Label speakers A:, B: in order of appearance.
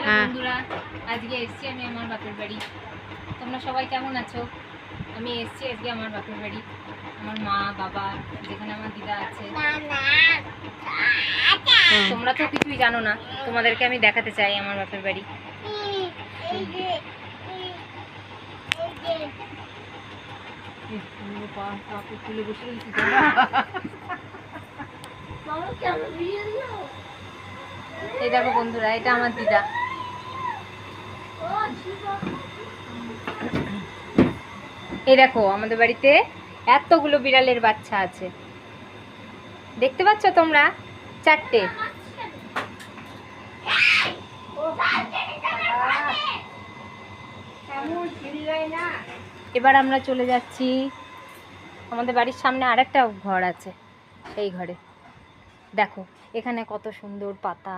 A: বন্ধুরা, আজকে এসেছি আমি আমার বাপের বাড়ি। তোমরা সবাই কেমন আছো? আমি এসেছি আজকে আমার বাপের বাড়ি। আমার মা বাবা, যেখানে আমার দিদা আছে। তোমরা তো কিছুই জানো না, তোমাদেরকে আমি দেখাতে চাই আমার বাপের বাড়ি। এই দেখো বন্ধুরা, এটা আমার দিদা। এই দেখো আমাদের বাড়িতে এতগুলো বিড়ালের বাচ্চা আছে, দেখতে পাচ্ছ তোমরা? 4টে। এবার আমরা চলে যাচ্ছি, আমাদের বাড়ির সামনে আরেকটা ঘর আছে, সেই ঘরে। দেখো এখানে কত সুন্দর পাতা।